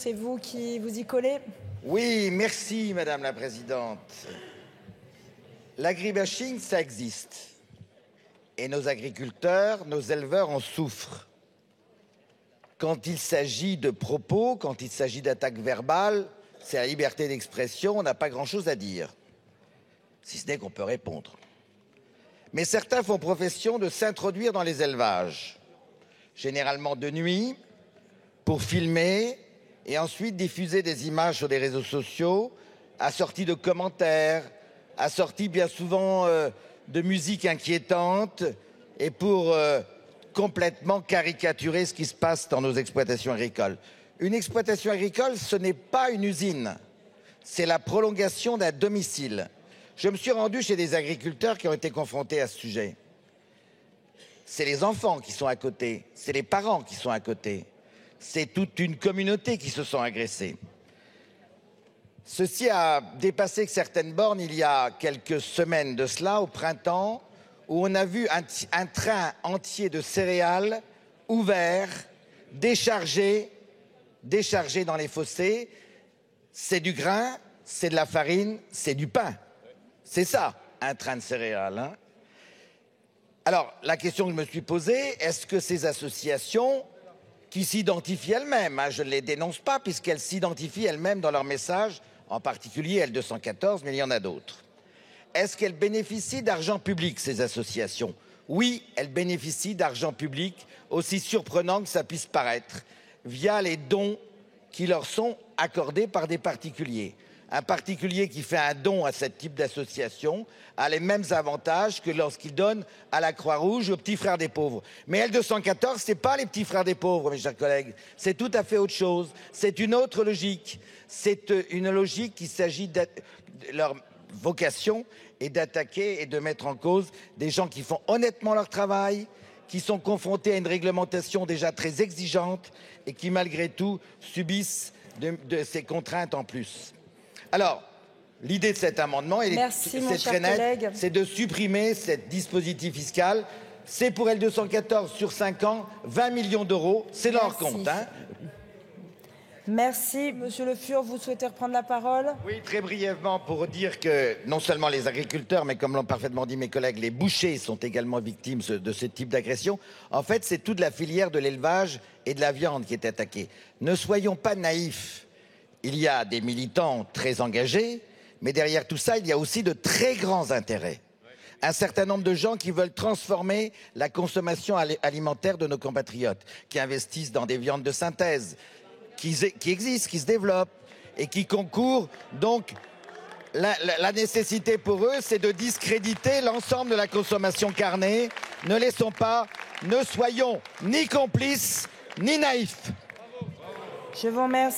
C'est vous qui vous y collez? Oui, merci Madame la Présidente. L'agribashing, ça existe. Et nos agriculteurs, nos éleveurs en souffrent. Quand il s'agit de propos, quand il s'agit d'attaques verbales, c'est la liberté d'expression, on n'a pas grand-chose à dire. Si ce n'est qu'on peut répondre. Mais certains font profession de s'introduire dans les élevages, généralement de nuit, pour filmer et ensuite diffuser des images sur les réseaux sociaux, assorties de commentaires, assorties bien souvent de musique inquiétante et pour complètement caricaturer ce qui se passe dans nos exploitations agricoles. Une exploitation agricole, ce n'est pas une usine, c'est la prolongation d'un domicile. Je me suis rendu chez des agriculteurs qui ont été confrontés à ce sujet. C'est les enfants qui sont à côté, c'est les parents qui sont à côté. C'est toute une communauté qui se sent agressée. Ceci a dépassé certaines bornes il y a quelques semaines de cela, au printemps, où on a vu un train entier de céréales ouvert, déchargé dans les fossés. C'est du grain, c'est de la farine, c'est du pain. C'est ça, un train de céréales. Hein. Alors, la question que je me suis posée, est-ce que ces associations qui s'identifient elles-mêmes, je ne les dénonce pas puisqu'elles s'identifient elles-mêmes dans leur message, en particulier L214, mais il y en a d'autres. Est-ce qu'elles bénéficient d'argent public, ces associations? Oui, elles bénéficient d'argent public, aussi surprenant que ça puisse paraître, via les dons qui leur sont accordés par des particuliers. Un particulier qui fait un don à ce type d'association a les mêmes avantages que lorsqu'il donne à la Croix-Rouge, aux petits frères des pauvres. Mais L214, ce n'est pas les petits frères des pauvres, mes chers collègues. C'est tout à fait autre chose. C'est une autre logique. C'est une logique qui s'agit de leur vocation est d'attaquer et de mettre en cause des gens qui font honnêtement leur travail, qui sont confrontés à une réglementation déjà très exigeante et qui, malgré tout, subissent de ces contraintes en plus. Alors, l'idée de cet amendement, c'est très net, c'est de supprimer ce dispositif fiscal. C'est pour L214 sur 5 ans, 20 millions d'euros, c'est leur compte. Hein. Merci. Monsieur Le Fur, vous souhaitez reprendre la parole? Oui, très brièvement, pour dire que non seulement les agriculteurs, mais comme l'ont parfaitement dit mes collègues, les bouchers sont également victimes de ce type d'agression. En fait, c'est toute la filière de l'élevage et de la viande qui est attaquée. Ne soyons pas naïfs. Il y a des militants très engagés, mais derrière tout ça, il y a aussi de très grands intérêts. Un certain nombre de gens qui veulent transformer la consommation alimentaire de nos compatriotes, qui investissent dans des viandes de synthèse, qui existent, qui se développent et qui concourent. Donc, la nécessité pour eux, c'est de discréditer l'ensemble de la consommation carnée. Ne soyons ni complices, ni naïfs. Je vous remercie.